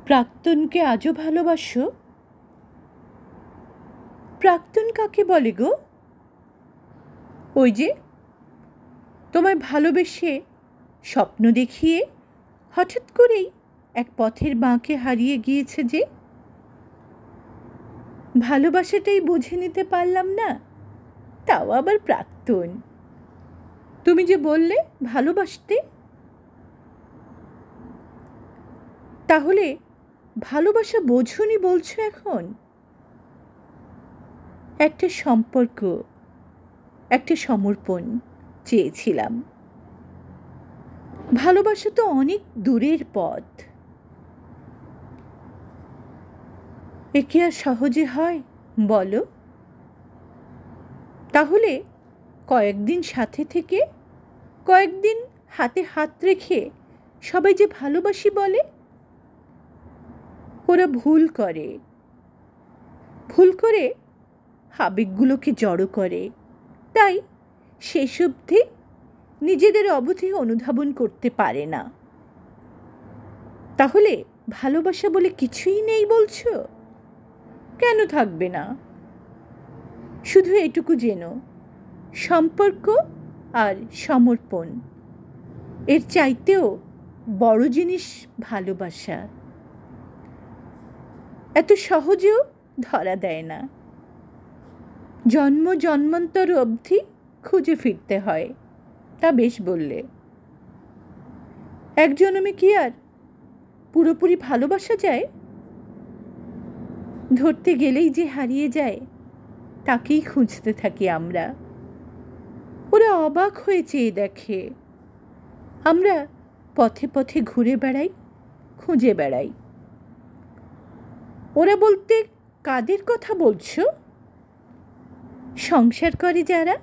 প্রাক্তনকে আজও ভালোবাসো? প্রাক্তন কাকে বলে গো? ওই যে তোমায় ভালোবেসে স্বপ্ন দেখিয়ে হঠাৎ করেই এক পথের বাঁকে হারিয়ে গিয়েছে যে। ভালোবাসাটাই বুঝে নিতে পারলাম না, তাও আবার প্রাক্তন। তুমি যে বললে ভালোবাসতে, তাহলে ভালোবাসা বোঝনি বলছো এখন? একটা সম্পর্ক, একটা সমর্পণ চেয়েছিলাম। ভালোবাসা তো অনেক দূরের পথ, একে আর সহজে হয় বলো? তাহলে কয়েকদিন সাথে থেকে, কয়েকদিন হাতে হাত রেখে সবাই যে ভালোবাসি বলে, ওরা ভুল করে। ভুল করে আবেগগুলোকে জড়ো করে, তাই শেষ অবধি নিজেদের অবধি অনুধাবন করতে পারে না। তাহলে ভালোবাসা বলে কিছুই নেই বলছো? কেন থাকবে না? শুধু এটুকু জেনো, সম্পর্ক আর সমর্পণ, এর চাইতেও বড় জিনিস ভালোবাসা। এত সহজেও ধরা দেয় না, জন্ম জন্মান্তর অবধি খুঁজে ফিরতে হয়। তা বেশ বললে। এক জন্মে কি আর পুরোপুরি ভালোবাসা যায়? ধরতে গেলেই যে হারিয়ে যায়, তাকেই খুঁজতে থাকি আমরা। ওরা অবাক হয়ে চেয়ে দেখে, আমরা পথে পথে ঘুরে বেড়াই, খুঁজে বেড়াই। ওরা বলতে কাদের কথা বলছো? সংসার করে যারা,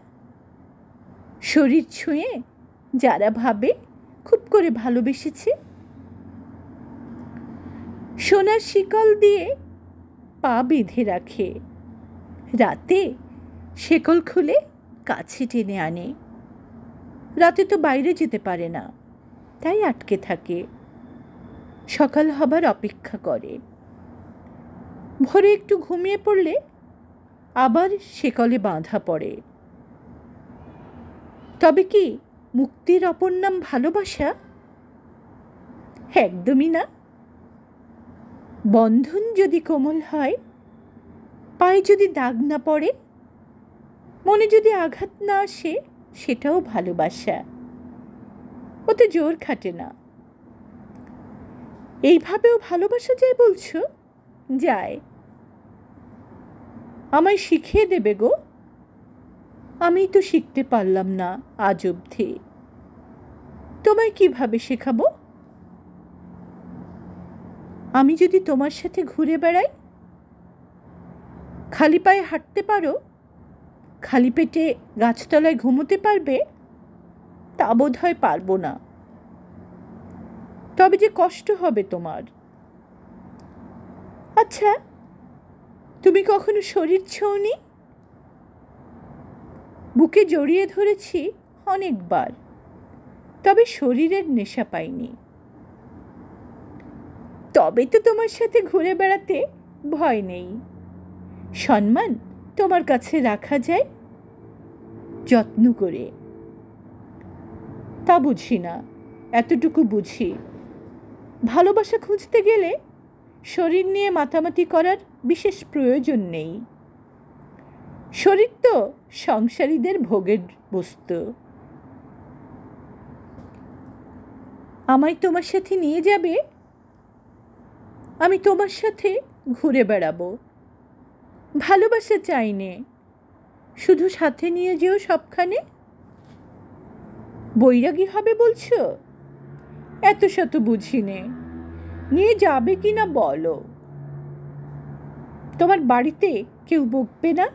শরীর ছুঁয়ে যারা ভাবে খুব করে ভালোবেসেছে, সোনার শিকল দিয়ে পা বেঁধে রাখে, রাতে শেকল খুলে কাছে টেনে আনে। রাতে তো বাইরে যেতে পারে না, তাই আটকে থাকে, সকাল হবার অপেক্ষা করে। ভোরে একটু ঘুমিয়ে পড়লে আবার শেকলে বাঁধা পড়ে। তবে কি মুক্তির অপর নাম ভালোবাসা? একদমই না। বন্ধন যদি কোমল হয়, পায়ে যদি দাগ না পড়ে, মনে যদি আঘাত না আসে, সেটাও ভালোবাসা। ওতে জোর খাটে না। এইভাবেও ভালোবাসা যায় বলছো? যায়। আমায় শিখিয়ে দেবে গো? আমি তো শিখতে পারলাম না আজ অবধি। তোমায় কিভাবে শেখাবো? আমি যদি তোমার সাথে ঘুরে বেড়াই, খালি পায়ে হাঁটতে পারো, খালি পেটে গাছতলায় ঘুমোতে পারবে, তা বোধ হয় পারবো না। তবে যে কষ্ট হবে তোমার। আচ্ছা, তুমি কখনো শরীর ছোঁনি? বুকে জড়িয়ে ধরেছি অনেকবার, তবে শরীরের নেশা পাইনি। তবে তো তোমার সাথে ঘুরে বেড়াতে ভয় নেই। সম্মান তোমার কাছে রাখা যায় যত্ন করে। তা বুঝি না, এতটুকু বুঝি, ভালোবাসা খুঁজতে গেলে শরীর নিয়ে মাতামাতি করার বিশেষ প্রয়োজন নেই। শরীর তো সংসারীদের ভোগের বস্তু। আমায় তোমার সাথে নিয়ে যাবে, আমি তোমার সাথে ঘুরে বেড়াবো। ভালোবাসা চাই নে, শুধু সাথে নিয়ে যেও সবখানে। বৈরাগী হবে বলছো? এত শত বুঝি নে, নিয়ে যাবে কি না বলো? তোমার বাড়িতে কেউ বকবে না?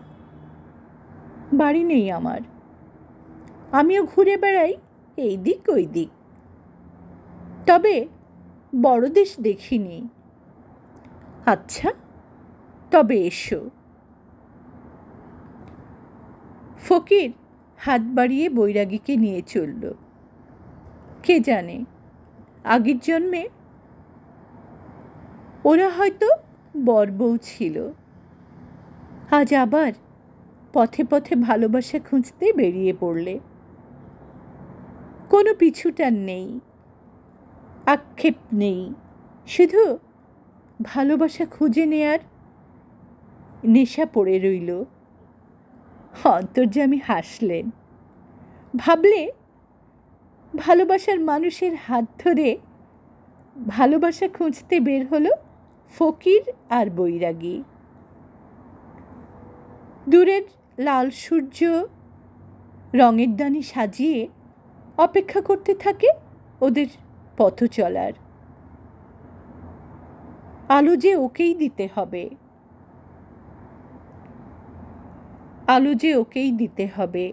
বাড়ি নেই আমার, আমিও ঘুরে বেড়াই এই দিক ওই দিক, তবে বড় দেশ দেখিনি। আচ্ছা, তবে এসো। ফকির হাত বাড়িয়ে বৈরাগীকে নিয়ে চলল। কে জানে, আগের জন্মে ওরা হয়তো বড়বউ ছিল, আজ আবার পথে পথে ভালোবাসা খুঁজতে বেরিয়ে পড়লে। কোনো পিছুটান নেই, আক্ষেপ নেই, শুধু ভালোবাসা খুঁজে নেয়ার নেশা পড়ে রইল। অন্তর্যামী হাসলেন, ভাবলে ভালোবাসার মানুষের হাত ধরে ভালোবাসা খুঁজতে বের হলো ফকির আর বৈরাগী। দূরের লাল সূর্য রঙের দানি সাজিয়ে অপেক্ষা করতে থাকে ওদের পথ চলার। আলো যে ওকেই দিতে হবে, আলো যে ওকেই দিতে হবে।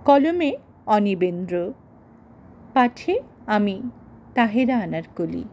কলমে অনিবেন্দ্র, পাঠে আমি তাহেরা আনারকলি।